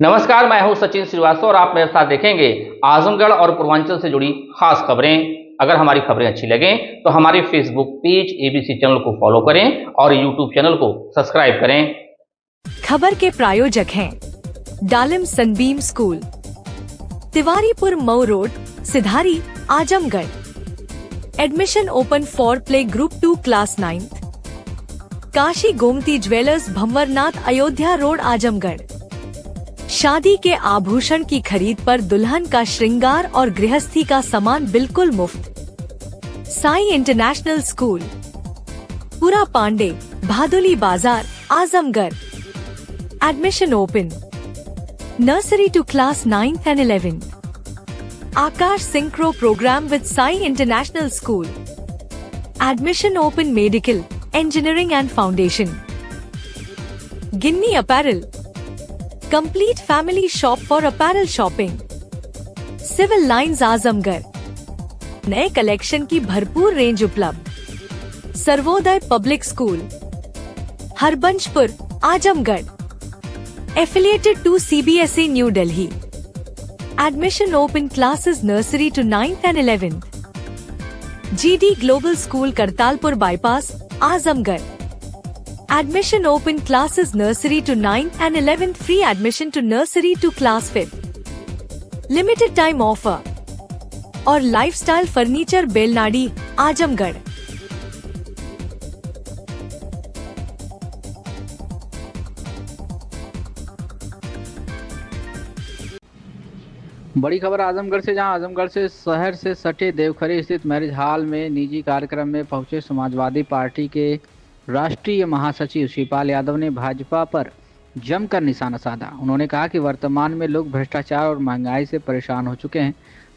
नमस्कार, मैं हूं सचिन श्रीवास्तव और आप मेरे साथ देखेंगे आजमगढ़ और पूर्वांचल से जुड़ी खास खबरें। अगर हमारी खबरें अच्छी लगें तो हमारे फेसबुक पेज एबीसी चैनल को फॉलो करें और यूट्यूब चैनल को सब्सक्राइब करें। खबर के प्रायोजक हैं Dalim Sunbeam school, Tiwaripur Mau road, Sidhari, Azamgarh. Admission open for play group 2 class 9th। Kashi Gomti jewellers, Bhanwarnath, Ayodhya road, Azamgarh. शादी के आभूषण की खरीद पर दुल्हन का श्रृंगार और गृहस्थी का सामान बिल्कुल मुफ्त। साई इंटरनेशनल स्कूल, पुरा Pande, Bhaduli Bazar, Azamgarh. Admission open nursery to class 9th and 11th। Aakash synchro program with Sai international school. Admission open medical, engineering and foundation. Ginni apparel, complete family shop for apparel shopping. Civil lines, Azamgarh. नए कलेक्शन की भरपूर range उपलब्ध। Sarvodaya public school, Harbanshpur, Azamgarh. Affiliated to CBSE New Delhi. Admission open classes nursery to 9th and 11th। GD global school, Kartalpur bypass, Azamgarh. Admission open classes nursery to 9th and 11th, free admission to nursery to class 5th। Limited time offer। और lifestyle furniture, Belnadi, Azamgarh. बड़ी खबर आजमगढ़ से, जहां आजमगढ़ से शहर से सटे देवखरी स्थित मैरिज हॉल में निजी कार्यक्रम में पहुंचे समाजवादी पार्टी के राष्ट्रीय महासचिव शिवपाल यादव ने भाजपा पर जमकर निशाना साधा। उन्होंने कहा कि वर्तमान में लोग भ्रष्टाचार और महंगाई से परेशान हो चुके हैं।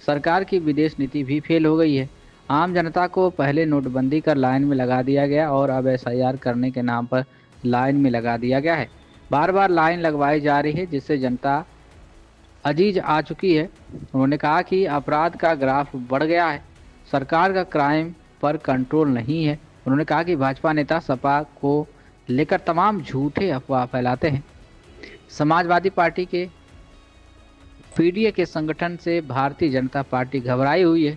सरकार की विदेश नीति भी फेल हो गई है। आम जनता को पहले नोटबंदी कर लाइन में लगा दिया गया और अब एसआईआर करने के नाम पर लाइन में लगा दिया गया है। बार बार लाइन लगवाई जा रही है, जिससे जनता अजीज आ चुकी है। उन्होंने कहा कि अपराध का ग्राफ बढ़ गया है, सरकार का क्राइम पर कंट्रोल नहीं है। उन्होंने कहा कि भाजपा नेता सपा को लेकर तमाम झूठे अफवाह फैलाते हैं। समाजवादी पार्टी के पीडीए के संगठन से भारतीय जनता पार्टी घबराई हुई है,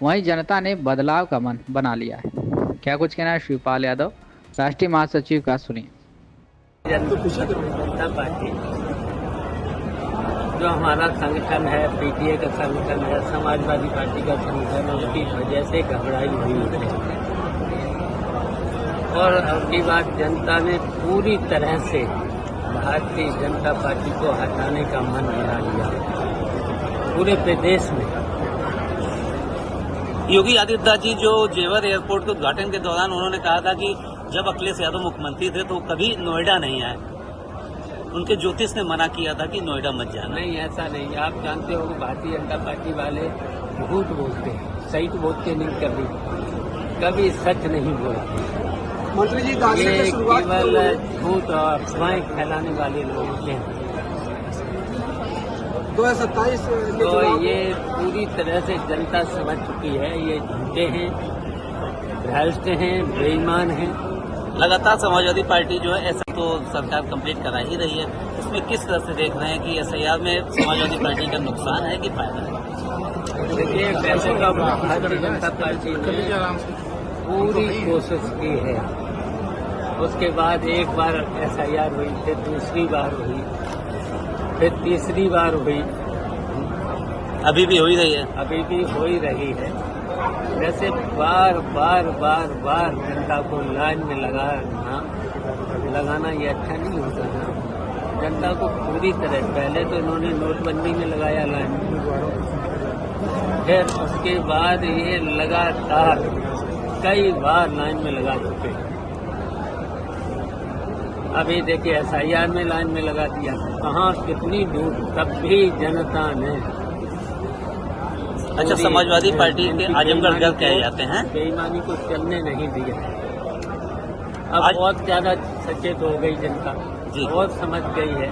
वहीं जनता ने बदलाव का मन बना लिया है। क्या कुछ कहना है शिवपाल यादव, राष्ट्रीय महासचिव का, सुनिए। जनता पार्टी जो हमारा संगठन है, पीटीए का संगठन है, समाजवादी पार्टी का संगठन, उसकी वजह से घबराई हुई है। और अगली बात, जनता ने पूरी तरह से भारतीय जनता पार्टी को हटाने का मन बना लिया पूरे प्रदेश में। योगी आदित्यनाथ जी जो जेवर एयरपोर्ट के उद्घाटन के दौरान उन्होंने कहा था कि जब अखिलेश यादव मुख्यमंत्री थे तो कभी नोएडा नहीं आए। उनके ज्योतिष ने मना किया था कि नोएडा मत जाना। नहीं, ऐसा नहीं। आप जानते हो कि भारतीय जनता पार्टी वाले झूठ बोलते हैं, सही तो बोलते नहीं, कभी सच नहीं बोलते। मंत्री जी, ये केवल झूठ और अफवाहें फैलाने वाले लोग हैं। 2027 तो ये पूरी तरह से जनता समझ चुकी है, ये झूठे हैं, भ्रष्ट हैं, बेईमान हैं। लगातार समाजवादी पार्टी जो है ऐसा तो सरकार कंप्लीट करा ही रही है। इसमें किस तरह से देख रहे हैं कि एसआईआर में समाजवादी पार्टी का नुकसान है कि फायदा है? देखिए, वैसे तो भारतीय जनता पार्टी ने पूरी कोशिश की है। उसके बाद एक बार एसआईआर हुई, फिर दूसरी बार हुई, फिर तीसरी बार हुई, अभी भी हो ही रही है। अभी भी हो ही रही है। वैसे बार बार बार बार जनता को लाइन में लगाना ये अच्छा नहीं होता है। जनता को पूरी तरह, पहले तो इन्होंने नोटबंदी में लगाया लाइन में, फिर उसके बाद ये लगातार कई बार लाइन में लगा चुके हैं। अभी देखिए एसआईआर में लाइन में लगा दिया, कहाँ कितनी दूर, तब भी जनता ने। अच्छा, समाजवादी पार्टी के आजमगढ़ गढ़ कहे जाते हैं, बेईमानी को चलने नहीं दिया। अब बहुत ज्यादा सचेत हो गई जनता, बहुत समझ गई है।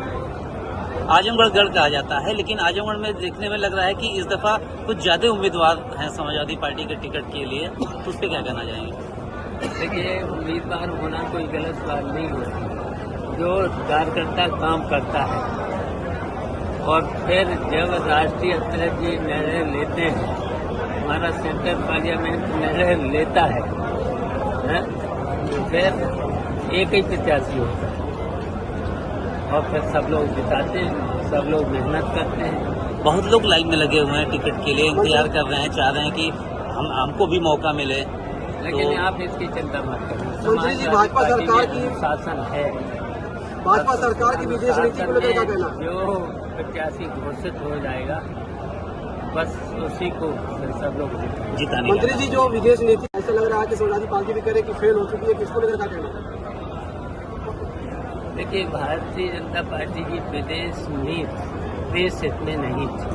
आजमगढ़ गढ़ कहा जाता है, लेकिन आजमगढ़ में देखने में लग रहा है कि इस दफा कुछ ज्यादा उम्मीदवार हैं समाजवादी पार्टी के टिकट के लिए, तो उस पर क्या कहना चाहेंगे? देखिए, उम्मीदवार होना कोई गलत बात नहीं होती। जो कार्यकर्ता काम करता है और फिर जब राष्ट्रीय स्तर की निर्णय लेते हैं, हमारा सेंट्रल पार्लियामेंट निर्णय लेता है, तो फिर एक ही प्रत्याशी होता है और फिर सब लोग जिताते हैं, सब लोग मेहनत करते हैं। बहुत लोग लाइन में लगे हुए हैं टिकट के लिए, इंतजार कर रहे हैं, चाह रहे हैं कि हमको भी मौका मिले। लेकिन आप इसकी चिंता मत करें, मंत्री जी, भाजपा सरकार की शासन है, भाजपा सरकार की विदेश नीति को लेकर क्या कहना? जो प्रत्याशी घोषित हो जाएगा बस उसी को फिर सब लोग जिताने मंत्री जी, जो विदेश नीति ऐसा लग रहा है कि समाजवादी पार्टी भी कह रहे कि फेल हो चुकी है, किसको लेकर क्या कहना? देखिए, भारतीय जनता पार्टी की विदेश नीति देश हित में नहीं थी,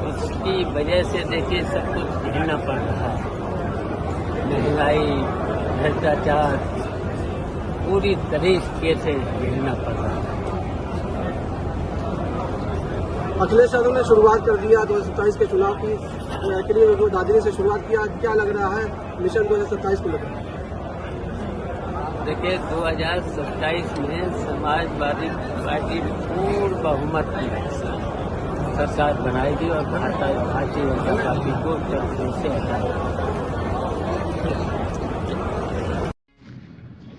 उसकी वजह से देखिए सब कुछ झेलना पड़ रहा है। महंगाई, भ्रष्टाचार पूरी तरीके से झेलना पड़ रहा है। अखिलेश यादव ने शुरुआत कर दिया 2027 के चुनाव की के लिए, वो दादरी से शुरुआत किया। क्या लग रहा है मिशन 2027 को लेकर? देखिए, 2027 में समाजवादी पार्टी पूर्ण बहुमत की सरकार बनाएगी और भारतीय जनता पार्टी को चर्चा से हटाएगी।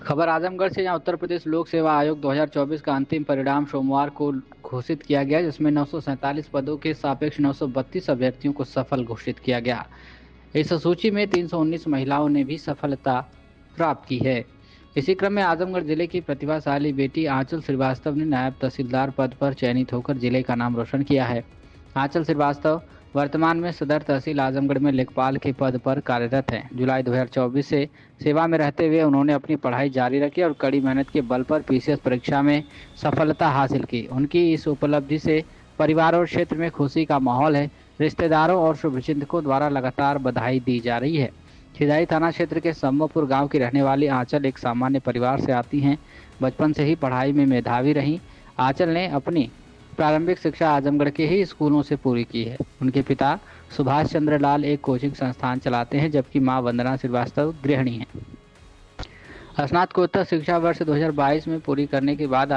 खबर आजमगढ़ से, जहां उत्तर प्रदेश लोक सेवा आयोग 2024 का अंतिम परिणाम सोमवार को घोषित किया गया, जिसमें 947 पदों के सापेक्ष 932 अभ्यर्थियों को सफल घोषित किया गया। इस सूची में 319 महिलाओं ने भी सफलता प्राप्त की है। इसी क्रम में आजमगढ़ जिले की प्रतिभाशाली बेटी आंचल श्रीवास्तव ने नायब तहसीलदार पद पर चयनित होकर जिले का नाम रोशन किया है। आंचल श्रीवास्तव वर्तमान में सदर तहसील आजमगढ़ में लेखपाल के पद पर कार्यरत हैं। जुलाई 2024 से सेवा में रहते हुए उन्होंने अपनी पढ़ाई जारी रखी और कड़ी मेहनत के बल पर पीसीएस परीक्षा में सफलता हासिल की। उनकी इस उपलब्धि से परिवार और क्षेत्र में खुशी का माहौल है। रिश्तेदारों और शुभचिंतकों द्वारा लगातार बधाई दी जा रही है। खिदाई थाना क्षेत्र के सम्मोपुर गांव की रहने वाली आंचल एक सामान्य परिवार से आती हैं। बचपन से ही पढ़ाई में मेधावी रहीं। आंचल ने अपनी प्रारंभिक शिक्षा आजमगढ़ के ही स्कूलों से पूरी की है। उनके पिता सुभाष चंद्र लाल एक कोचिंग संस्थान चलाते हैं, जबकि मां वंदना श्रीवास्तव गृहिणी हैं। स्नातकोत्तर शिक्षा वर्ष 2022 में पूरी करने के बाद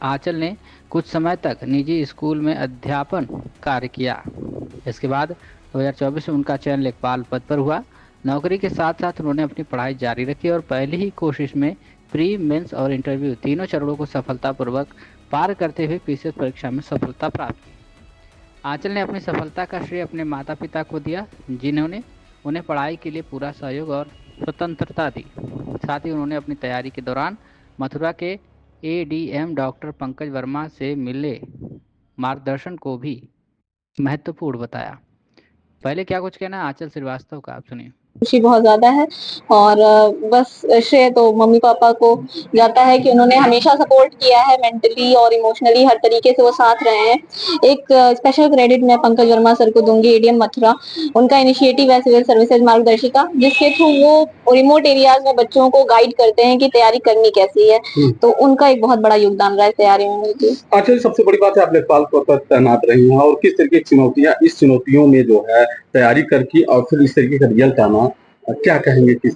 आंचल ने कुछ समय तक निजी स्कूल में अध्यापन कार्य किया। इसके बाद 2024 में उनका चयन लेखपाल पद पर हुआ। नौकरी के साथ साथ उन्होंने अपनी पढ़ाई जारी रखी और पहली ही कोशिश में प्री, मेंस और इंटरव्यू तीनों चरणों को सफलतापूर्वक पार करते हुए पीसीएस परीक्षा में सफलता प्राप्त की। आंचल ने अपनी सफलता का श्रेय अपने माता पिता को दिया, जिन्होंने उन्हें पढ़ाई के लिए पूरा सहयोग और स्वतंत्रता दी। साथ ही उन्होंने अपनी तैयारी के दौरान मथुरा के एडीएम डॉक्टर पंकज वर्मा से मिले मार्गदर्शन को भी महत्वपूर्ण बताया। पहले क्या कुछ कहना है आंचल श्रीवास्तव का, आप सुनिए। खुशी बहुत ज्यादा है और बस श्रेय तो मम्मी पापा को जाता है कि उन्होंने हमेशा सपोर्ट किया है, मेंटली और इमोशनली हर तरीके से वो साथ रहे हैं। एक स्पेशल क्रेडिट मैं पंकज वर्मा सर को दूंगी, एडीएम मथुरा। उनका इनिशिएटिव है सिविल सर्विसेज मार्गदर्शिका, जिसके थ्रू वो रिमोट एरियाज में बच्चों को गाइड करते हैं कि तैयारी करनी कैसी है। तो उनका एक बहुत बड़ा योगदान रहा है तैयारी में मिलकर। अच्छा, सबसे बड़ी बात है आप लेखपाल पर तैनात रही हैं और किस तरीके की चुनौतियां, इस चुनौतियों में जो है तैयारी करके और फिर इस तरीके का रिजल्ट आना, क्या कहेंगे? किस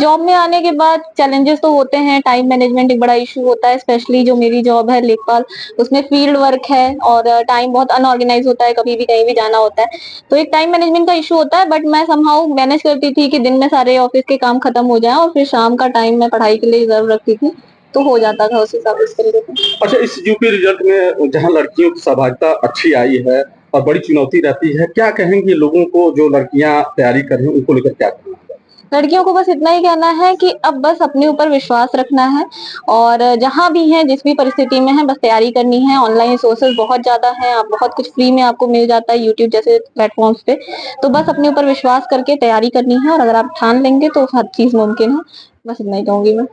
जॉब में आने के बाद चैलेंजेस तो होते हैं, टाइम मैनेजमेंट एक बड़ा इशू होता है। स्पेशली जो मेरी जॉब है लेखपाल, उसमें फील्ड वर्क है और टाइम बहुत अनऑर्गेनाइज होता है, कभी भी कहीं भी जाना होता है, तो एक टाइम मैनेजमेंट का इशू होता है। बट मैं समहाउ मैनेज करती थी कि दिन में सारे ऑफिस के काम खत्म हो जाए और फिर शाम का टाइम मैं पढ़ाई के लिए रिजर्व रखती थी, तो हो जाता था उस हिसाब से। अच्छा, इस यूपी रिजल्ट में जहां लड़कियों की सहभागिता अच्छी आई है और बड़ी चुनौती रहती है, क्या कहेंगे लोगों को जो लड़कियां तैयारी कर रही हैं, उनको लेकर क्या कहना है? लड़कियों को बस इतना ही कहना है कि अब बस अपने ऊपर विश्वास रखना है और जहां भी है, जिस भी परिस्थिति में है, बस तैयारी करनी है। ऑनलाइन रिसोर्सेज बहुत ज्यादा हैं, आप बहुत कुछ फ्री में आपको मिल जाता है यूट्यूब जैसे प्लेटफॉर्म्स पे। तो बस अपने ऊपर विश्वास करके तैयारी करनी है और अगर आप ठान लेंगे तो हर चीज मुमकिन है। बस इतना ही कहूंगी मैं।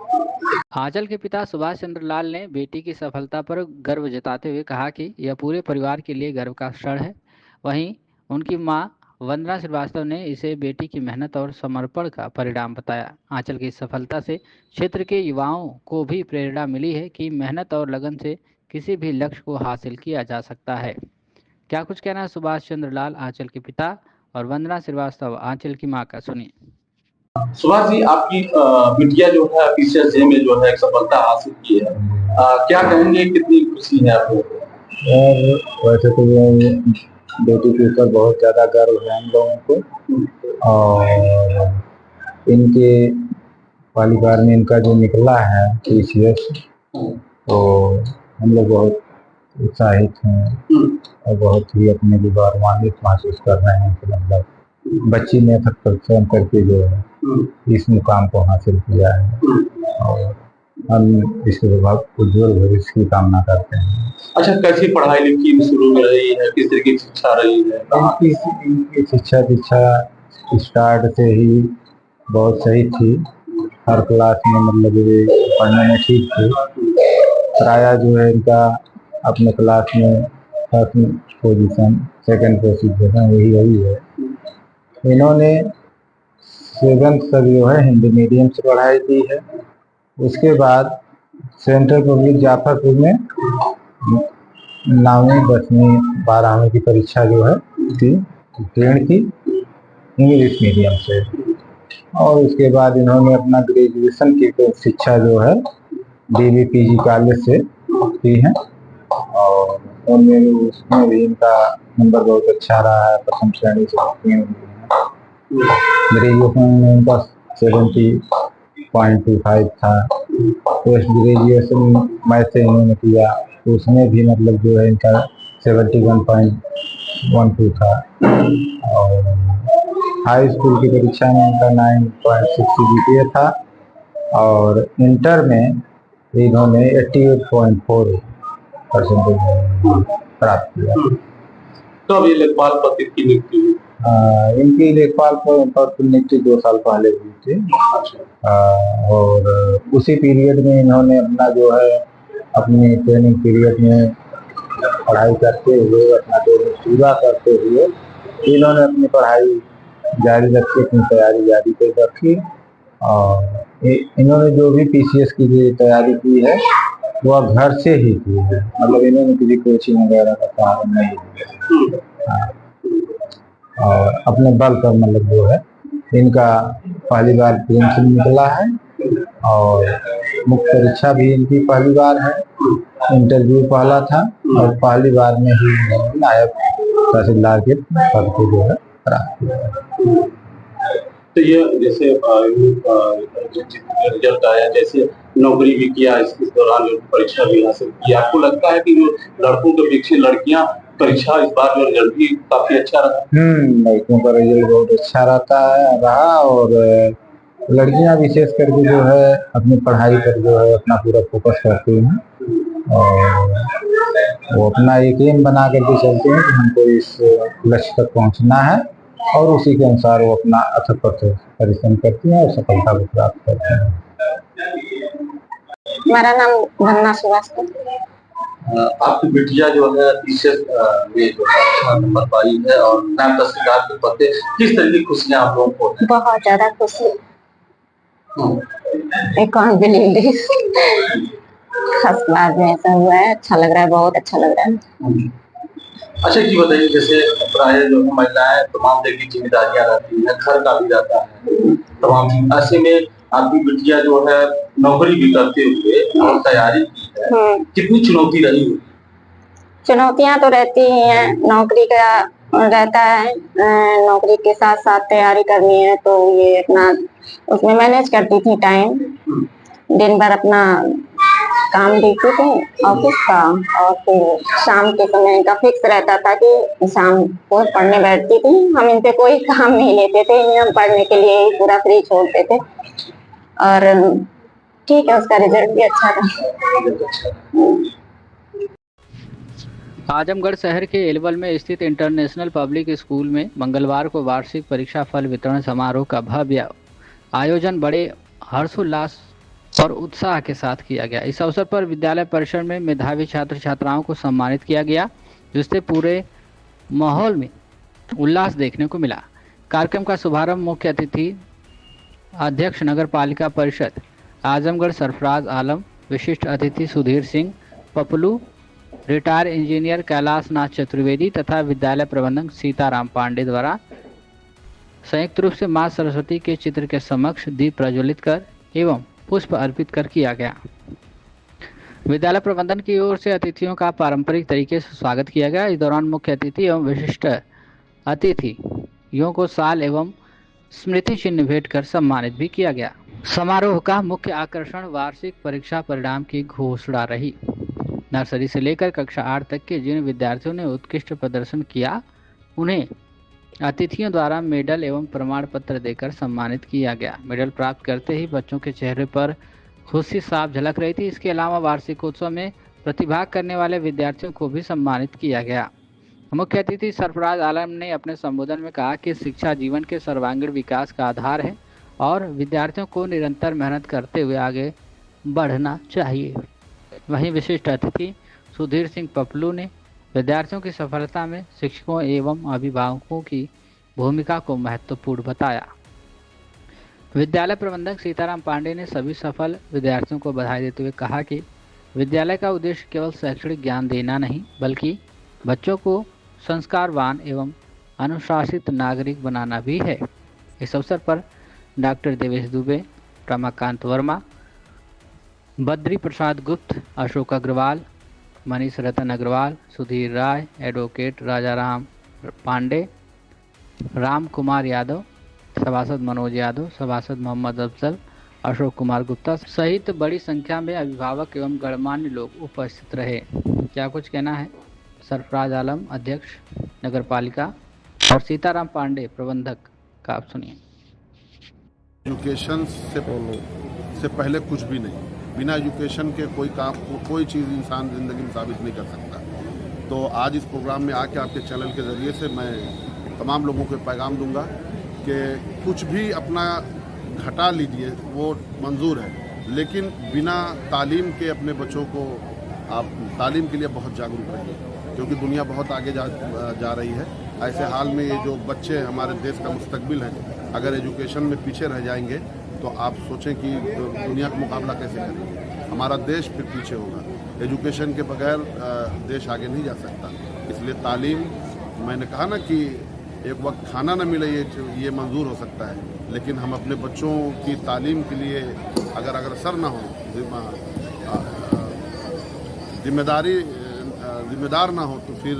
आंचल के पिता सुभाष चंद्र लाल ने बेटी की सफलता पर गर्व जताते हुए कहा कि यह पूरे परिवार के लिए गर्व का क्षण है। वहीं उनकी मां वंदना श्रीवास्तव ने इसे बेटी की मेहनत और समर्पण का परिणाम बताया। आंचल की सफलता से क्षेत्र के युवाओं को भी प्रेरणा मिली है कि मेहनत और लगन से किसी भी लक्ष्य को हासिल किया जा सकता है। क्या कुछ कहना है सुभाष चंद्र लाल, आंचल के पिता, और वंदना श्रीवास्तव, आंचल की मां का, सुनिए। सुभाष जी, आपकी बिटिया जो है पीसीएस में जो है सफलता हासिल की है, क्या कहेंगे, कितनी खुशी है आपको? और वैसे तो ये बेटी के ऊपर बहुत ज़्यादा गर्व है हम लोगों को। और इनके पहली बार में इनका जो निकला है TCS, तो हम लोग बहुत उत्साहित हैं और बहुत ही अपने लिए गौरवान्वित महसूस कर रहे हैं कि मतलब बच्ची ने अथक परिश्रम करके जो है इस मुकाम को हासिल किया है और हम इसके बहुत उज्जवल भविष्य की कामना करते हैं। अच्छा, कैसी पढ़ाई लिखाई शुरू में रही है, किस तरीके की शिक्षा रही है? इनकी शिक्षा स्टार्ट से ही बहुत सही थी। हर क्लास में मतलब ये पढ़ने में ठीक थे। प्रायः जो है इनका अपने क्लास में फर्स्ट पोजीशन, सेकंड पोजीशन यही है। इन्होंने 7th तक जो है हिंदी मीडियम से पढ़ाई की है। उसके बाद सेंट्रल पब्लिक जाफरपुर में 9वीं 10वीं 12वीं की परीक्षा जो है उत्तीर्ण की इंग्लिश मीडियम से। और उसके बाद इन्होंने अपना ग्रेजुएशन की शिक्षा जो है DVPG कॉलेज से की है और उसमें भी इनका नंबर बहुत अच्छा रहा है, प्रथम श्रेणी से उत्तीर्ण हुए हैं। ग्रेजुएशन में इनका 70.25 था। पोस्ट ग्रेजुएशन मैथ से इन्होंने किया, तो उसमें भी मतलब जो है इनका 71.12 था। और हाई स्कूल की परीक्षा में इनका 9.6 GPA था और इंटर में इन्होंने 88.4% प्राप्त किया। तो अब ये लेखपाल पद की नियुक्ति हुई? इनकी लेखपाल पद की नियुक्ति 2 साल पहले हुई थी। और उसी पीरियड में इन्होंने अपना जो है अपनी ट्रेनिंग पीरियड में पढ़ाई करते हुए, अपना ट्रेनिंग पूरा करते हुए इन्होंने अपनी पढ़ाई जारी रखी, अपनी तैयारी जारी कर रखी। और इन्होंने जो भी PCS की तैयारी की है वह घर से ही की है, मतलब इन्होंने किसी कोचिंग वगैरह का सहारा नहीं लिया। और अपने बल पर मतलब जो है इनका पहली बार प्रीलिम्स निकला है और मुख्य परीक्षा भी इनकी पहली बार है। इंटरव्यू पहला था और पहली बार में ही नायब तहसीलदार के पद को जो है प्राप्त किया। तो ये जैसे रिजल्ट आया, जैसे नौकरी भी किया, इस दौरान परीक्षा भी हासिल की, आपको लगता है कि जो लड़कों के पीछे लड़कियां परीक्षा इस बार जो रिजल्ट भी काफी अच्छा रहा? लड़कियों का रिजल्ट बहुत अच्छा रहा और लड़कियां विशेष करके जो है अपनी पढ़ाई पर जो है अपना पूरा फोकस करती हैं और वो अपना एक एम बना करके चलते हैं कि हमको इस लक्ष्य तक पहुंचना है और उसी के अनुसार वो अपना अथक परिश्रम करती हैं और सफलता को प्राप्त करते हैं। मेरा नाम धन्ना श्रीवास्तव। आपकी बिटिया जो है TCS में जो अच्छा नंबर पाई है और नायब तहसीलदार के पद पे, किस तरह की खुशियां आप लोगों को हैं? बहुत ज्यादा खुशी। I can't believe this। First class में ऐसा हुआ है, अच्छा लग रहा है, बहुत अच्छा लग रहा है। अच्छा, ये बताइए, जैसे प्राय जो महिलाएं तमाम तरह की जिम्मेदारियां रहती हैं, घर का भी रहता है तमाम, ऐसे में आपकी बिटिया जो है नौकरी भी करते हुए और तैयारी की है, कितनी चुनौती रही? चुनौतियां तो रहती ही हैं, नौकरी का रहता है, नौकरी के साथ साथ तैयारी करनी है, तो ये अपना उसमें मैनेज करती थी टाइम। दिन भर अपना काम देखती थी ऑफिस का और फिर शाम के समय का फिक्स रहता था कि शाम को पढ़ने बैठती थी। हम इनसे कोई काम नहीं लेते थे, हम पढ़ने के लिए ही पूरा फ्री छोड़ते थे और ठीक है, उसका रिजल्ट भी अच्छा था। आजमगढ़ शहर के एलवल में स्थित इंटरनेशनल पब्लिक स्कूल में मंगलवार को वार्षिक परीक्षा फल वितरण समारोह का भव्य आयोजन बड़े हर्षोल्लास और उत्साह के साथ किया गया। इस अवसर पर विद्यालय परिसर में मेधावी छात्र छात्राओं को सम्मानित किया गया, जिससे पूरे माहौल में उल्लास देखने को मिला। कार्यक्रम का शुभारंभ मुख्य अतिथि अध्यक्ष नगर पालिका परिषद आजमगढ़ सरफराज आलम, विशिष्ट अतिथि सुधीर सिंह पपलू, रिटायर इंजीनियर कैलाश नाथ चतुर्वेदी तथा विद्यालय प्रबंधक सीताराम पांडे द्वारा संयुक्त रूप से मां सरस्वती के चित्र के समक्ष दीप प्रज्वलित कर एवं पुष्प अर्पित कर किया गया। विद्यालय प्रबंधन की ओर से अतिथियों का पारंपरिक तरीके से स्वागत किया गया। इस दौरान मुख्य अतिथि एवं विशिष्ट अतिथियों को साल एवं स्मृति चिन्ह भेंट कर सम्मानित भी किया गया। समारोह का मुख्य आकर्षण वार्षिक परीक्षा परिणाम की घोषणा रही। नर्सरी से लेकर कक्षा 8 तक के जिन विद्यार्थियों ने उत्कृष्ट प्रदर्शन किया, उन्हें अतिथियों द्वारा मेडल एवं प्रमाण पत्र देकर सम्मानित किया गया। मेडल प्राप्त करते ही बच्चों के चेहरे पर खुशी साफ झलक रही थी। इसके अलावा वार्षिकोत्सव में प्रतिभाग करने वाले विद्यार्थियों को भी सम्मानित किया गया। मुख्य अतिथि सरफराज आलम ने अपने संबोधन में कहा कि शिक्षा जीवन के सर्वांगीण विकास का आधार है और विद्यार्थियों को निरंतर मेहनत करते हुए आगे बढ़ना चाहिए। वहीं विशिष्ट अतिथि सुधीर सिंह पपलू ने विद्यार्थियों की सफलता में शिक्षकों एवं अभिभावकों की भूमिका को महत्वपूर्ण बताया। विद्यालय प्रबंधक सीताराम पांडे ने सभी सफल विद्यार्थियों को बधाई देते हुए कहा कि विद्यालय का उद्देश्य केवल शैक्षणिक ज्ञान देना नहीं, बल्कि बच्चों को संस्कारवान एवं अनुशासित नागरिक बनाना भी है। इस अवसर पर डॉक्टर देवेश दुबे, रमाकांत वर्मा, बद्री प्रसाद गुप्त, अशोक अग्रवाल, मनीष रतन अग्रवाल, सुधीर राय, एडवोकेट राजाराम पांडे, राम कुमार यादव, सभासद मनोज यादव, सभासद मोहम्मद अफजल, अशोक कुमार गुप्ता सहित बड़ी संख्या में अभिभावक एवं गणमान्य लोग उपस्थित रहे। क्या कुछ कहना है सरफराज आलम, अध्यक्ष नगर पालिका, और सीताराम पांडे, प्रबंधक का, आप सुनिए। एजुकेशन से पहले कुछ भी नहीं। बिना एजुकेशन के कोई काम, कोई चीज़ इंसान ज़िंदगी में साबित नहीं कर सकता। तो आज इस प्रोग्राम में आके आपके चैनल के ज़रिए से मैं तमाम लोगों को पैगाम दूंगा कि कुछ भी अपना घटा लीजिए, वो मंजूर है, लेकिन बिना तालीम के अपने बच्चों को आप तालीम के लिए बहुत जागरूक रहिए, क्योंकि दुनिया बहुत आगे जा रही है। ऐसे हाल में ये जो बच्चे हमारे देश का मुस्तकबिल है, अगर एजुकेशन में पीछे रह जाएंगे तो आप सोचें कि दुनिया का मुकाबला कैसे करेंगे। हमारा देश फिर पीछे होगा। एजुकेशन के बगैर देश आगे नहीं जा सकता। इसलिए तालीम, मैंने कहा ना कि एक वक्त खाना न मिले ये मंजूर हो सकता है, लेकिन हम अपने बच्चों की तालीम के लिए अगर अग्रसर ना हो, जिम्मेदार ना हो, तो फिर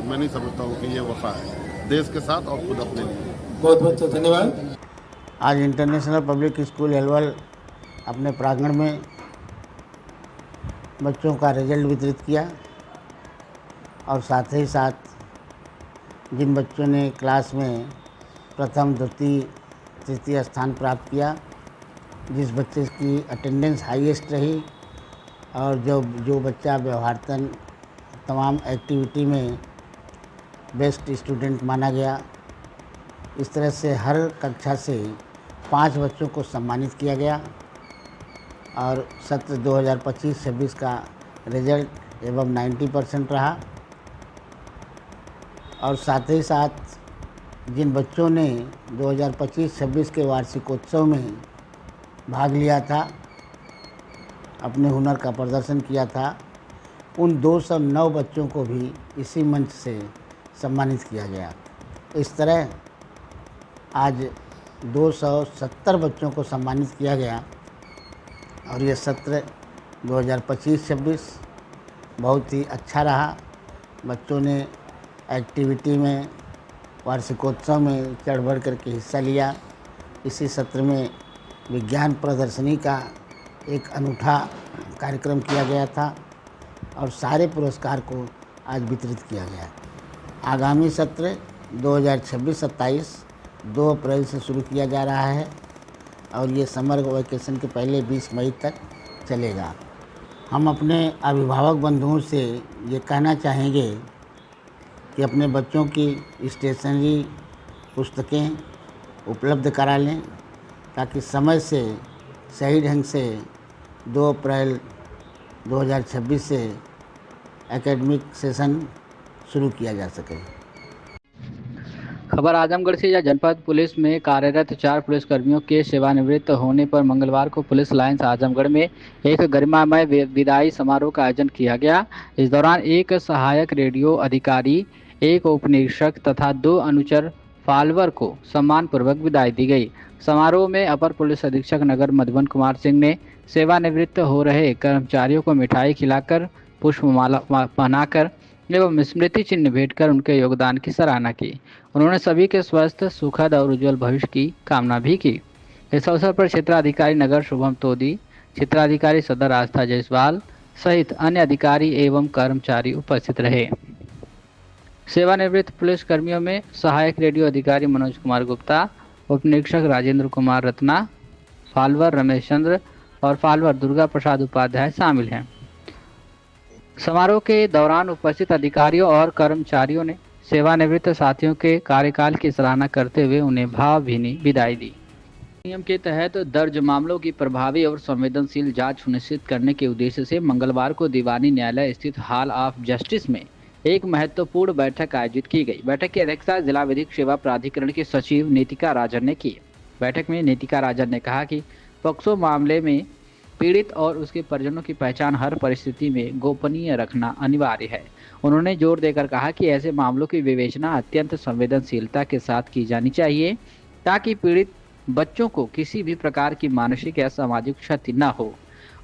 मैं नहीं समझता हूँ कि ये वफा है देश के साथ और खुद अपने लिए। बहुत बहुत धन्यवाद। आज इंटरनेशनल पब्लिक स्कूल एलवल अपने प्रांगण में बच्चों का रिजल्ट वितरित किया और साथ ही साथ जिन बच्चों ने क्लास में प्रथम, द्वितीय, तृतीय स्थान प्राप्त किया, जिस बच्चे की अटेंडेंस हाईएस्ट रही और जो बच्चा व्यवहारतन तमाम एक्टिविटी में बेस्ट स्टूडेंट माना गया, इस तरह से हर कक्षा से 5 बच्चों को सम्मानित किया गया और सत्र 2025-26 का रिजल्ट एवं 90% रहा। और साथ ही साथ जिन बच्चों ने 2025-26 के वार्षिकोत्सव में भाग लिया था, अपने हुनर का प्रदर्शन किया था, उन 209 बच्चों को भी इसी मंच से सम्मानित किया गया। इस तरह आज 270 बच्चों को सम्मानित किया गया और ये सत्र 2025-26 बहुत ही अच्छा रहा। बच्चों ने एक्टिविटी में, वार्षिकोत्सव में चढ़ बढ़ करके हिस्सा लिया। इसी सत्र में विज्ञान प्रदर्शनी का एक अनूठा कार्यक्रम किया गया था और सारे पुरस्कार को आज वितरित किया गया। आगामी सत्र 2026-27 2 अप्रैल से शुरू किया जा रहा है और ये समर वैकेशन के पहले 20 मई तक चलेगा। हम अपने अभिभावक बंधुओं से ये कहना चाहेंगे कि अपने बच्चों की स्टेशनरी, पुस्तकें उपलब्ध करा लें ताकि समय से सही ढंग से 2 अप्रैल 2026 से एकेडमिक सेशन शुरू किया जा सके। खबर आजमगढ़ से। या जनपद पुलिस में कार्यरत 4 पुलिसकर्मियों के सेवानिवृत्त होने पर मंगलवार को पुलिस लाइन्स आजमगढ़ में एक गरिमामय विदाई समारोह का आयोजन किया गया। इस दौरान एक सहायक रेडियो अधिकारी, एक उपनिरीक्षक तथा 2 अनुचर फालवर को सम्मानपूर्वक विदाई दी गई। समारोह में अपर पुलिस अधीक्षक नगर मधुबन कुमार सिंह ने सेवानिवृत्त हो रहे कर्मचारियों को मिठाई खिलाकर, पुष्पमाला पहनाकर एवं स्मृति चिन्ह भेंट कर उनके योगदान की सराहना की। उन्होंने सभी के स्वस्थ, सुखद और उज्जवल भविष्य की कामना भी की। इस अवसर पर क्षेत्राधिकारी नगर शुभम तोदी, क्षेत्राधिकारी सदर आस्था जायसवाल सहित अन्य अधिकारी एवं कर्मचारी उपस्थित रहे। सेवानिवृत्त पुलिस कर्मियों में सहायक रेडियो अधिकारी मनोज कुमार गुप्ता, उप निरीक्षक राजेंद्र कुमार रत्ना, फालवर रमेश चंद्र और फालवर दुर्गा प्रसाद उपाध्याय शामिल हैं। समारोह के दौरान उपस्थित अधिकारियों और कर्मचारियों ने सेवानिवृत्त साथियों के कार्यकाल की सराहना करते हुए उन्हें भावभीनी विदाई दी। नियम के तहत दर्ज मामलों की प्रभावी और संवेदनशील जांच सुनिश्चित करने के उद्देश्य से मंगलवार को दीवानी न्यायालय स्थित हॉल ऑफ जस्टिस में एक महत्वपूर्ण बैठक आयोजित की गई। बैठक की अध्यक्षता जिला विधिक सेवा प्राधिकरण के सचिव नीतिका राजन ने की। बैठक में नीतिका राजन ने कहा कि पॉक्सो मामले में पीड़ित और उसके परिजनों की पहचान हर परिस्थिति में गोपनीय रखना अनिवार्य है। उन्होंने जोर देकर कहा कि ऐसे मामलों की विवेचना अत्यंत संवेदनशीलता के साथ की जानी चाहिए ताकि पीड़ित बच्चों को किसी भी प्रकार की मानसिक या सामाजिक क्षति न हो।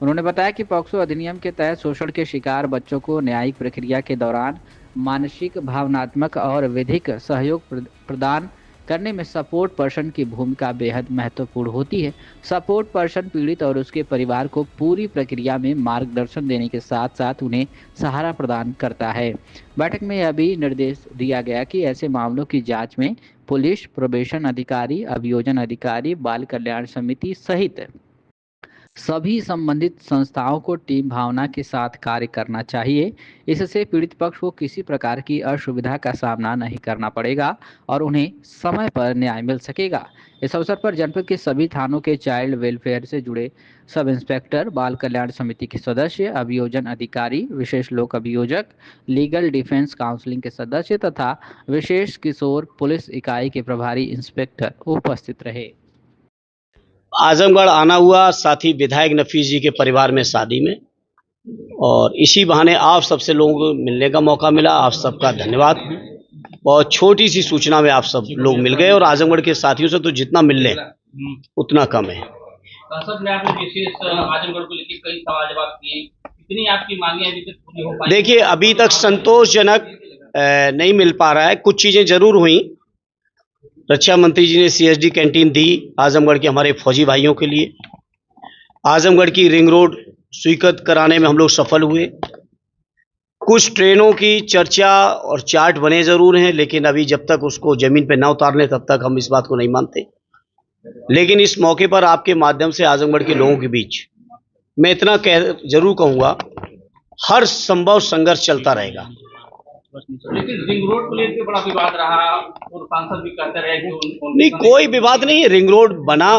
उन्होंने बताया कि पॉक्सो अधिनियम के तहत शोषण के शिकार बच्चों को न्यायिक प्रक्रिया के दौरान मानसिक, भावनात्मक और विधिक सहयोग प्रदान करने में सपोर्ट पर्सन की भूमिका बेहद महत्वपूर्ण होती है। सपोर्ट पर्सन पीड़ित और उसके परिवार को पूरी प्रक्रिया में मार्गदर्शन देने के साथ साथ उन्हें सहारा प्रदान करता है। बैठक में यह भी निर्देश दिया गया कि ऐसे मामलों की जांच में पुलिस, प्रोबेशन अधिकारी, अभियोजन अधिकारी, बाल कल्याण समिति सहित सभी संबंधित संस्थाओं को टीम भावना के साथ कार्य करना चाहिए। इससे पीड़ित पक्ष को किसी प्रकार की असुविधा का सामना नहीं करना पड़ेगा और उन्हें समय पर न्याय मिल सकेगा। इस अवसर पर जनपद के सभी थानों के चाइल्ड वेलफेयर से जुड़े सब इंस्पेक्टर, बाल कल्याण समिति के सदस्य, अभियोजन अधिकारी, विशेष लोक अभियोजक, लीगल डिफेंस काउंसिलिंग के सदस्य तथा विशेष किशोर पुलिस इकाई के प्रभारी इंस्पेक्टर उपस्थित रहे। आजमगढ़ आना हुआ साथी विधायक नफीस जी के परिवार में शादी में, और इसी बहाने आप सबसे लोगों को मिलने का मौका मिला। आप सबका धन्यवाद। बहुत छोटी सी सूचना में आप सब लोग मिल गए और आजमगढ़ के साथियों से तो जितना मिल ले उतना कम है। आजमगढ़ को लेकर कई सवाल जवाब किए, कितनी आपकी मांगे अभी तक पूरी हो पाई? देखिए, अभी तक संतोषजनक नहीं मिल पा रहा है। कुछ चीजें जरूर हुई। रक्षा मंत्री जी ने CSD कैंटीन दी आजमगढ़ के हमारे फौजी भाइयों के लिए। आजमगढ़ की रिंग रोड स्वीकृत कराने में हम लोग सफल हुए। कुछ ट्रेनों की चर्चा और चार्ट बने जरूर हैं, लेकिन अभी जब तक उसको जमीन पे ना उतारने तब तक हम इस बात को नहीं मानते। लेकिन इस मौके पर आपके माध्यम से आजमगढ़ के लोगों के बीच मैं इतना जरूर कहूँगा, हर संभव संघर्ष चलता रहेगा। लेकिन रिंग रोड को लेकर बड़ा विवाद रहा और सांसद भी कहते रहे कि नहीं, कोई विवाद नहीं है। रिंग रोड बना,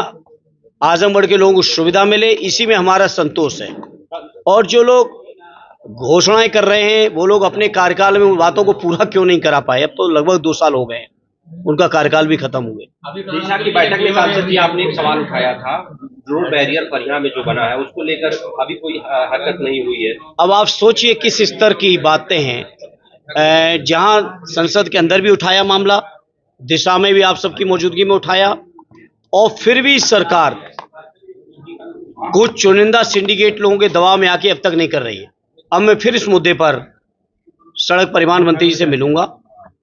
आजमगढ़ के लोगों को सुविधा मिले, इसी में हमारा संतोष है। और जो लोग घोषणाएं कर रहे हैं वो लोग अपने कार्यकाल में उन बातों को पूरा क्यों नहीं करा पाए। अब तो लगभग 2 साल हो गए हैं, उनका कार्यकाल भी खत्म हुए। दिशा की बैठक में सांसद जी आपने एक सवाल उठाया था, रोड बैरियर फरिया में जो बना है उसको लेकर अभी कोई हरकत नहीं हुई है। अब आप सोचिए किस स्तर की बातें हैं। जहां संसद के अंदर भी उठाया मामला, दिशा में भी आप सबकी मौजूदगी में उठाया, और फिर भी सरकार कुछ चुनिंदा सिंडिकेट लोगों के दबाव में आके अब तक नहीं कर रही है। अब मैं फिर इस मुद्दे पर सड़क परिवहन मंत्री जी से मिलूंगा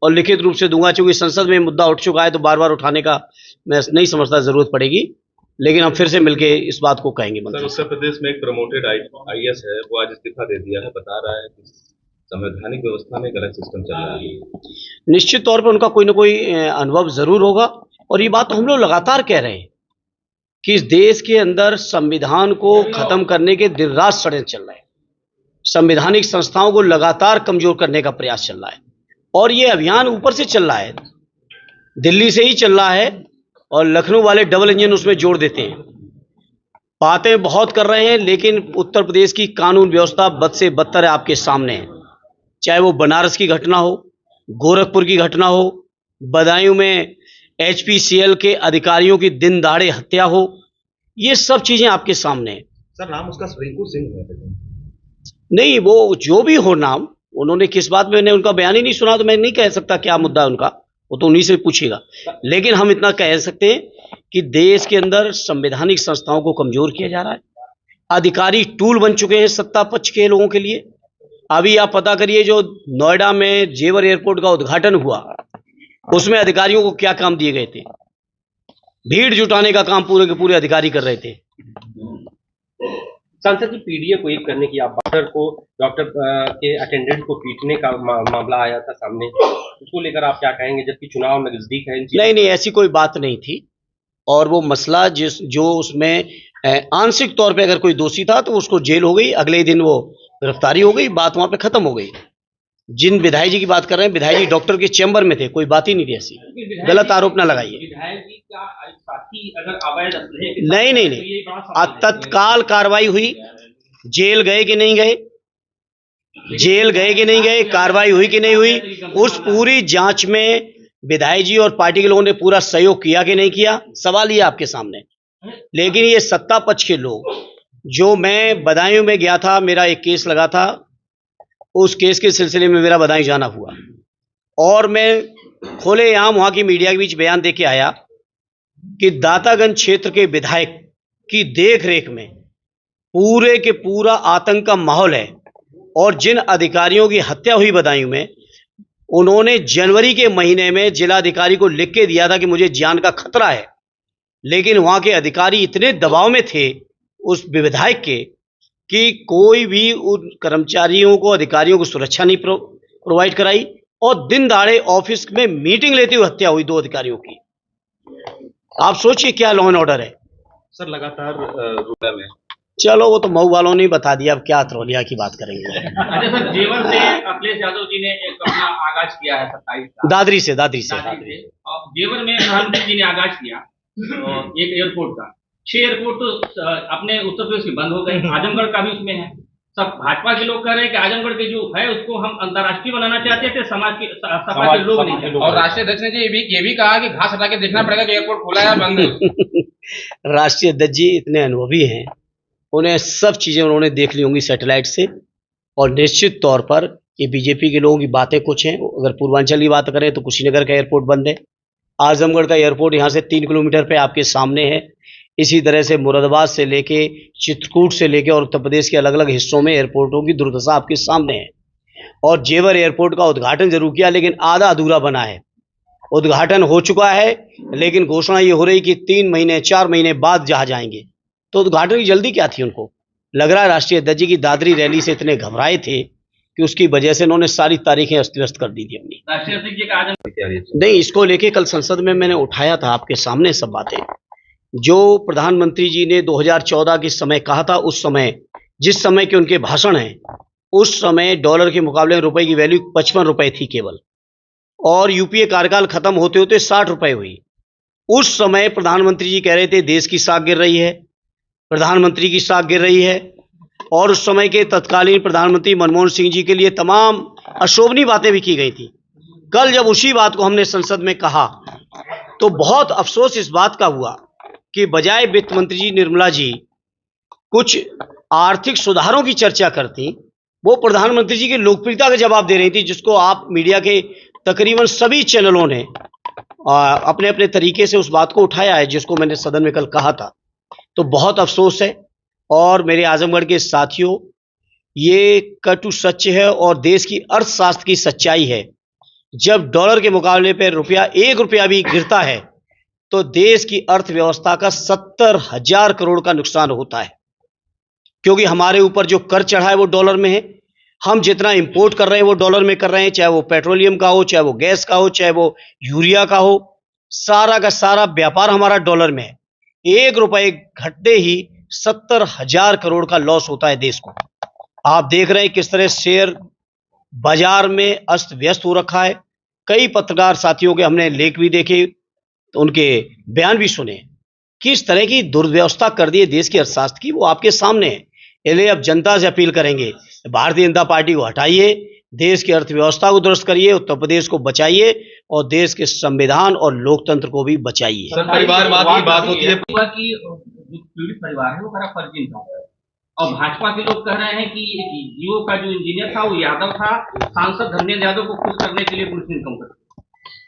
और लिखित रूप से दूंगा। चूंकि संसद में मुद्दा उठ चुका है तो बार बार उठाने का मैं नहीं समझता जरूरत पड़ेगी, लेकिन हम फिर से मिलके इस बात को कहेंगे। सर, उत्तर प्रदेश में एक प्रमोटेड IAS है, वो आज इस्तीफा दे दिया है, बता रहा है कि संवैधानिक व्यवस्था में गलत सिस्टम चल रहा है। निश्चित तौर पर उनका कोई ना कोई अनुभव जरूर होगा, और ये बात तो हम लोग लगातार कह रहे हैं कि इस देश के अंदर संविधान को खत्म करने के दिन रात षड्यंत्र चल रहे हैं। संवैधानिक संस्थाओं को लगातार कमजोर करने का प्रयास चल रहा है, और ये अभियान ऊपर से चल रहा है, दिल्ली से ही चल रहा है, और लखनऊ वाले डबल इंजन उसमें जोड़ देते हैं। बातें बहुत कर रहे हैं, लेकिन उत्तर प्रदेश की कानून व्यवस्था बद से बदतर है आपके सामने है। चाहे वो बनारस की घटना हो, गोरखपुर की घटना हो, बदायूं में HPCL के अधिकारियों की दिन दहाड़े हत्या हो, ये सब चीजें आपके सामने हैं। सर, नाम उसका रिंकू सिंह है। नहीं, वो जो भी हो नाम, उन्होंने किस बात में, मैंने उनका बयान ही नहीं सुना तो मैं नहीं कह सकता क्या मुद्दा है उनका। वो तो उन्हीं से पूछेगा। लेकिन हम इतना कह सकते हैं कि देश के अंदर संवैधानिक संस्थाओं को कमजोर किया जा रहा है। अधिकारी टूल बन चुके हैं सत्ता पक्ष के लोगों के लिए। अभी आप पता करिए, जो नोएडा में जेवर एयरपोर्ट का उद्घाटन हुआ, उसमें अधिकारियों को क्या काम दिए गए थे? भीड़ जुटाने का काम पूरे के पूरे अधिकारी कर रहे थे। सांसद जी, पीडीए को एक करने की आप डॉक्टर के अटेंडेंट को पीटने का मामला आया था सामने, उसको लेकर आप क्या कहेंगे, जबकि चुनाव नजदीक है? नहीं, ऐसी कोई बात नहीं थी। और वो मसला जो उसमें आंशिक तौर पे अगर कोई दोषी था तो उसको जेल हो गई, अगले ही दिन वो गिरफ्तारी हो गई, बात वहां पे खत्म हो गई। जिन विधायक जी की बात कर रहे हैं, विधायक जी डॉक्टर के चेंबर में थे, कोई बात ही नहीं थी ऐसी। गलत आरोप ना लगाइए। विधायक जी का साथी अगर अवैध नहीं, तत्काल कार्रवाई हुई। जेल गए कि नहीं गए, जेल गए कि नहीं गए, कार्रवाई हुई कि नहीं हुई, उस पूरी जांच में विधायक जी और पार्टी के लोगों ने पूरा सहयोग किया कि नहीं किया, सवाल ये आपके सामने। लेकिन ये सत्ता पक्ष के लोग, जो मैं बदायूं में गया था, मेरा एक केस लगा था, उस केस के सिलसिले में मेरा बदायूं जाना हुआ और मैं खुलेआम वहां की मीडिया के बीच बयान दे के आया कि दातागंज क्षेत्र के विधायक की देखरेख में पूरे के पूरा आतंक का माहौल है। और जिन अधिकारियों की हत्या हुई बदायूं में, उन्होंने जनवरी के महीने में जिलाधिकारी को लिख के दिया था कि मुझे जान का खतरा है, लेकिन वहां के अधिकारी इतने दबाव में थे उस विधायक के कि कोई भी उन कर्मचारियों को, अधिकारियों को सुरक्षा नहीं प्रोवाइड कराई और दिन दहाड़े ऑफिस में मीटिंग लेते हुए हत्या हुई 2 अधिकारियों की। आप सोचिए क्या लॉ एंड ऑर्डर है सर। लगातार रूरल में, चलो वो तो मऊ वालों ने बता दिया, अब क्या त्रोलिया की बात करेंगे। अच्छा सर, जेवर से अखिलेश यादव जी ने एक अपना आगाज किया है 27 दादरी से और जेवर में प्रधानमंत्री जी ने आगाज किया एक एयरपोर्ट का। 6 एयरपोर्ट तो अपने उत्तर प्रदेश के बंद हो गए, आजमगढ़ का भी उसमें है। सब भाजपा के लोग कह रहे हैं कि आजमगढ़ के जो है उसको हम अंतर्राष्ट्रीय बनाना चाहते थे, समाज के सपा के लोग नहीं। और राष्ट्रीय अध्यक्ष ने ये भी कहा कि घास हटा के देखना पड़ेगा कि एयरपोर्ट खुला है बंद है। राष्ट्रीय अध्यक्ष जी इतने अनुभवी हैं, उन्हें सब चीजें उन्होंने देख ली होंगी सैटेलाइट से। और निश्चित तौर पर ये बीजेपी के लोगों की बातें कुछ हैं। अगर पूर्वांचल की बात करें तो कुशीनगर का एयरपोर्ट बंद है, आजमगढ़ का एयरपोर्ट यहाँ से 3 किलोमीटर पे आपके सामने है। इसी तरह से मुरादाबाद से लेके चित्रकूट से लेके और उत्तर प्रदेश के अलग अलग हिस्सों में एयरपोर्टों की दुर्दशा आपके सामने है। और जेवर एयरपोर्ट का उद्घाटन जरूर किया, लेकिन आधा अधूरा बना है। उद्घाटन हो चुका है, लेकिन घोषणा ये हो रही कि 3 महीने 4 महीने बाद जहाज जाएंगे। तो उद्घाटन की जल्दी क्या थी उनको? लग रहा है राष्ट्रीय अध्यक्ष जी की दादरी रैली से इतने घबराए थे कि उसकी वजह से उन्होंने सारी तारीखें अस्त व्यस्त कर दी थी अपनी। राष्ट्रीय अध्यक्ष जी का नहीं, इसको लेके कल संसद में मैंने उठाया था आपके सामने सब बातें। जो प्रधानमंत्री जी ने 2014 के समय कहा था, उस समय जिस समय के उनके भाषण हैं, उस समय डॉलर के मुकाबले रुपए की वैल्यू 55 रुपए थी केवल, और यूपीए कार्यकाल खत्म होते होते 60 रुपए हुई। उस समय प्रधानमंत्री जी कह रहे थे देश की साख गिर रही है, प्रधानमंत्री की साख गिर रही है। और उस समय के तत्कालीन प्रधानमंत्री मनमोहन सिंह जी के लिए तमाम अशोभनीय बातें भी की गई थी। कल जब उसी बात को हमने संसद में कहा तो बहुत अफसोस इस बात का हुआ कि बजाय वित्त मंत्री जी निर्मला जी कुछ आर्थिक सुधारों की चर्चा करती, वो प्रधानमंत्री जी की लोकप्रियता का जवाब दे रही थी, जिसको आप मीडिया के तकरीबन सभी चैनलों ने अपने अपने तरीके से उस बात को उठाया है, जिसको मैंने सदन में कल कहा था। तो बहुत अफसोस है। और मेरे आजमगढ़ के साथियों, ये कटु सच है और देश की अर्थशास्त्र की सच्चाई है। जब डॉलर के मुकाबले पर रुपया 1 रुपया भी गिरता है तो देश की अर्थव्यवस्था का 70,000 करोड़ का नुकसान होता है, क्योंकि हमारे ऊपर जो कर चढ़ा है वो डॉलर में है। हम जितना इंपोर्ट कर रहे हैं वो डॉलर में कर रहे हैं, चाहे वो पेट्रोलियम का हो, चाहे वो गैस का हो, चाहे वो यूरिया का हो, सारा का सारा व्यापार हमारा डॉलर में है। 1 रुपए घटते ही 70,000 करोड़ का लॉस होता है देश को। आप देख रहे हैं किस तरह शेयर बाजार में अस्त व्यस्त हो रखा है। कई पत्रकार साथियों के हमने लेख भी देखे, तो उनके बयान भी सुने, किस तरह की दुर्व्यवस्था कर दी है देश की अर्थशास्त्र की, वो आपके सामने है। इसलिए अब जनता से अपील करेंगे, भारतीय जनता पार्टी को हटाइए, देश की अर्थव्यवस्था को दुरुस्त करिए, उत्तर प्रदेश को बचाइए और देश के संविधान और लोकतंत्र को भी बचाइए। परिवारवाद की बात होती है कि पीड़ित परिवार है वो बड़ा फर्जी था, और भाजपा के लोग कह रहे हैं कि जियो का जो इंजीनियर था वो यादव था, सांसद धर्मेंद्र यादव को खुश करने के लिए पुलिस ने इनकम कर।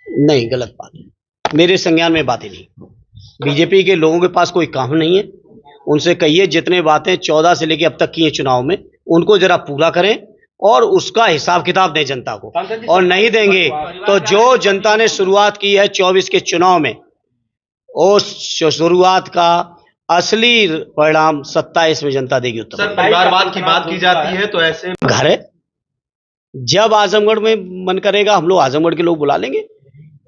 नहीं, गलत बात है, मेरे संज्ञान में बातें नहीं। बीजेपी के लोगों के पास कोई काम नहीं है, उनसे कहिए जितने बातें 14 से लेके अब तक की है चुनाव में, उनको जरा पूरा करें और उसका हिसाब किताब दें जनता को। और नहीं देंगे तो जो जनता ने शुरुआत की है 24 के चुनाव में, उस शुरुआत का असली परिणाम 27 में जनता देगी। उत्तर सर, परिवारवाद की बात की जाती है तो ऐसे घर है, जब आजमगढ़ में मन करेगा हम लोग आजमगढ़ के लोग बुला लेंगे।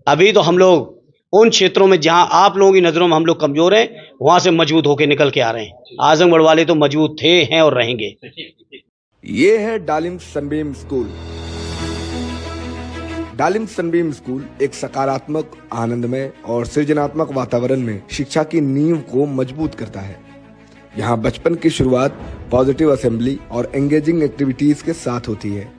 अभी तो हम लोग उन क्षेत्रों में जहां आप लोगों की नजरों में हम लोग कमजोर हैं, वहां से मजबूत होकर निकल के आ रहे हैं। आजमगढ़ वाले तो मजबूत थे, हैं और रहेंगे। ये है डालिम सनबीम स्कूल। डालिम सनबीम स्कूल एक सकारात्मक, आनंदमय और सृजनात्मक वातावरण में शिक्षा की नींव को मजबूत करता है। यहाँ बचपन की शुरुआत पॉजिटिव असेंबली और एंगेजिंग एक्टिविटीज के साथ होती है।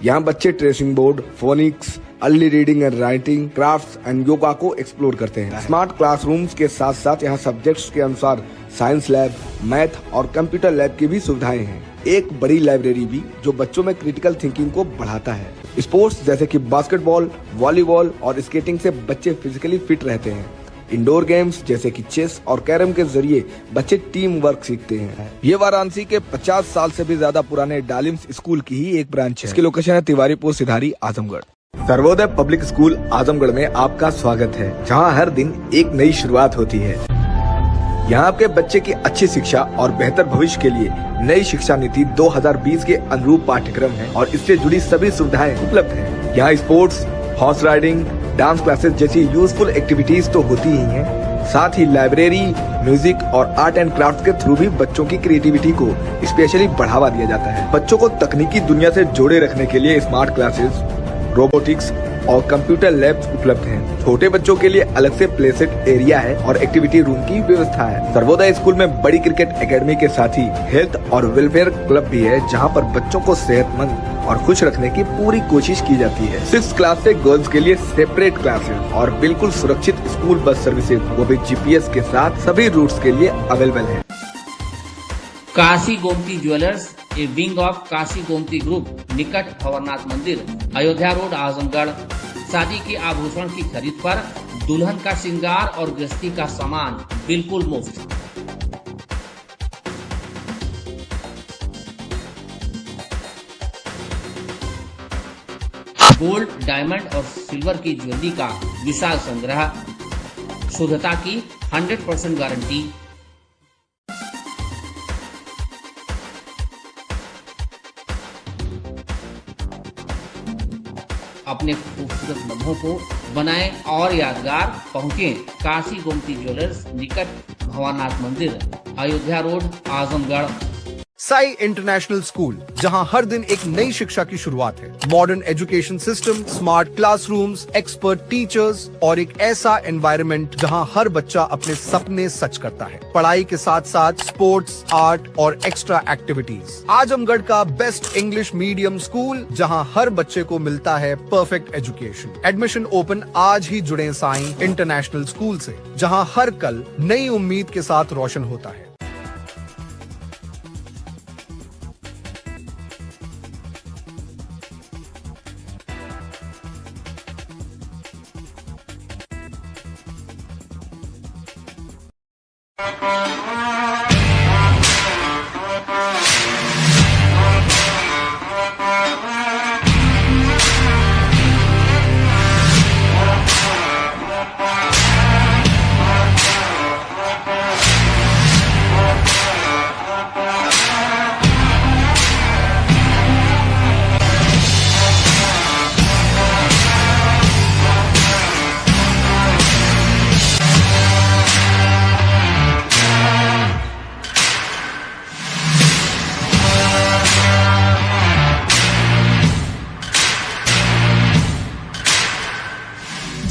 यहाँ बच्चे tracing board, phoenix, early reading and writing, crafts and yoga को एक्सप्लोर करते हैं। स्मार्ट क्लासरूम्स के साथ साथ यहाँ सब्जेक्ट्स के अनुसार साइंस लैब, मैथ और कंप्यूटर लैब की भी सुविधाएं हैं। एक बड़ी लाइब्रेरी भी जो बच्चों में क्रिटिकल थिंकिंग को बढ़ाता है। स्पोर्ट्स जैसे कि बास्केटबॉल, वॉलीबॉल और स्केटिंग से बच्चे फिजिकली फिट रहते हैं। इंडोर गेम्स जैसे कि चेस और कैरम के जरिए बच्चे टीम वर्क सीखते हैं। ये वाराणसी के 50 साल से भी ज्यादा पुराने डालिम्स स्कूल की ही एक ब्रांच है। इसकी लोकेशन है तिवारीपुर, सिधारी, आजमगढ़। सर्वोदय पब्लिक स्कूल आजमगढ़ में आपका स्वागत है, जहां हर दिन एक नई शुरुआत होती है। यहाँ आपके बच्चे की अच्छी शिक्षा और बेहतर भविष्य के लिए नई शिक्षा नीति 2020 के अनुरूप पाठ्यक्रम है और इससे जुड़ी सभी सुविधाएं उपलब्ध हैं। यहाँ sports, horse riding, dance classes जैसी यूजफुल एक्टिविटीज तो होती ही हैं, साथ ही लाइब्रेरी, म्यूजिक और आर्ट एंड क्राफ्ट के थ्रू भी बच्चों की क्रिएटिविटी को स्पेशली बढ़ावा दिया जाता है। बच्चों को तकनीकी दुनिया से जोड़े रखने के लिए स्मार्ट क्लासेस, रोबोटिक्स और कंप्यूटर लैब्स उपलब्ध हैं। छोटे बच्चों के लिए अलग से प्ले सेट एरिया है और एक्टिविटी रूम की व्यवस्था है। सर्वोदय स्कूल में बड़ी क्रिकेट एकेडमी के साथ ही हेल्थ और वेलफेयर क्लब भी है, जहां पर बच्चों को सेहतमंद और खुश रखने की पूरी कोशिश की जाती है। 6th क्लास से गर्ल्स के लिए सेपरेट क्लासेस और बिल्कुल सुरक्षित स्कूल बस सर्विसेज, वो भी GPS के साथ सभी रूट्स के लिए अवेलेबल है। Kashi Gomti jewellers, A wing of Kashi Gomti group, निकट भवरनाथ मंदिर, अयोध्या रोड, आजमगढ़। शादी के आभूषण की खरीद पर दुल्हन का श्रृंगार और गृहस्थी का सामान बिल्कुल मुफ्त। गोल्ड, डायमंड और सिल्वर की ज्वेलरी का विशाल संग्रह, शुद्धता की 100% गारंटी। अपने खूबसूरत लम्हों को बनाएं और यादगार। पहुंचें काशी गोमती ज्वेलर्स, निकट भवानाथ मंदिर, Ayodhya road, Azamgarh. Sai international school, जहां हर दिन एक नई शिक्षा की शुरुआत है। Modern education system, smart classrooms, expert teachers और एक ऐसा एनवायरनमेंट जहां हर बच्चा अपने सपने सच करता है। पढ़ाई के साथ साथ स्पोर्ट्स, आर्ट और एक्स्ट्रा एक्टिविटीज। आजमगढ़ का बेस्ट इंग्लिश मीडियम स्कूल, जहां हर बच्चे को मिलता है परफेक्ट एजुकेशन। एडमिशन ओपन आज ही जुड़े साई इंटरनेशनल स्कूल से, जहां हर कल नई उम्मीद के साथ रोशन होता है।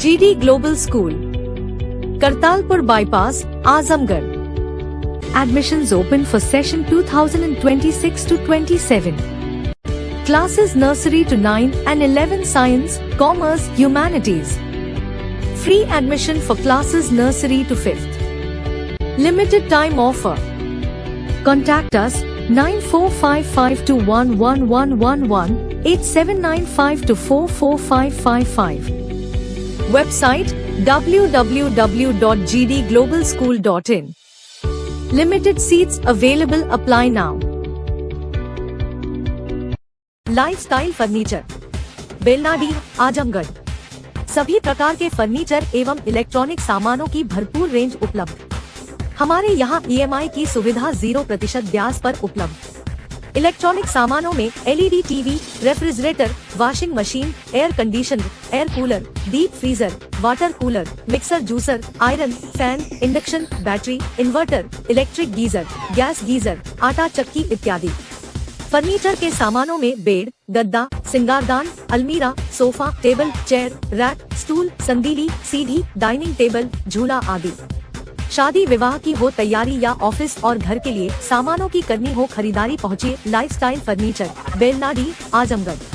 GD Global School, Kartalpur Bypass, Azamgarh. Admissions open for session 2026 to 27. Classes nursery to 9 and 11 science, commerce, humanities. Free admission for classes nursery to 5th. Limited time offer. Contact us 9455211111 8795244555. Website www.gdglobalschool.in. Limited seats available. Apply now. Lifestyle furniture, Belnadi, Azamgarh. सभी प्रकार के furniture एवं electronic सामानों की भरपूर range उपलब्ध। हमारे यहाँ EMI की सुविधा 0% ब्याज पर उपलब्ध। इलेक्ट्रॉनिक सामानों में LED TV, refrigerator, washing machine, air conditioner, air cooler, deep freezer, water cooler, mixer juicer, iron, fan, induction, battery, inverter, electric geyser, gas geyser, आटा चक्की इत्यादि। फर्नीचर के सामानों में बेड, गद्दा, सिंगारदान, अलमीरा, sofa, table, chair, rack, stool, संदीली, सीढ़ी, डाइनिंग टेबल, झूला आदि। शादी विवाह की हो तैयारी या ऑफिस और घर के लिए सामानों की करनी हो खरीदारी, पहुँचिए लाइफस्टाइल फर्नीचर, बेलनाडी, आजमगढ़।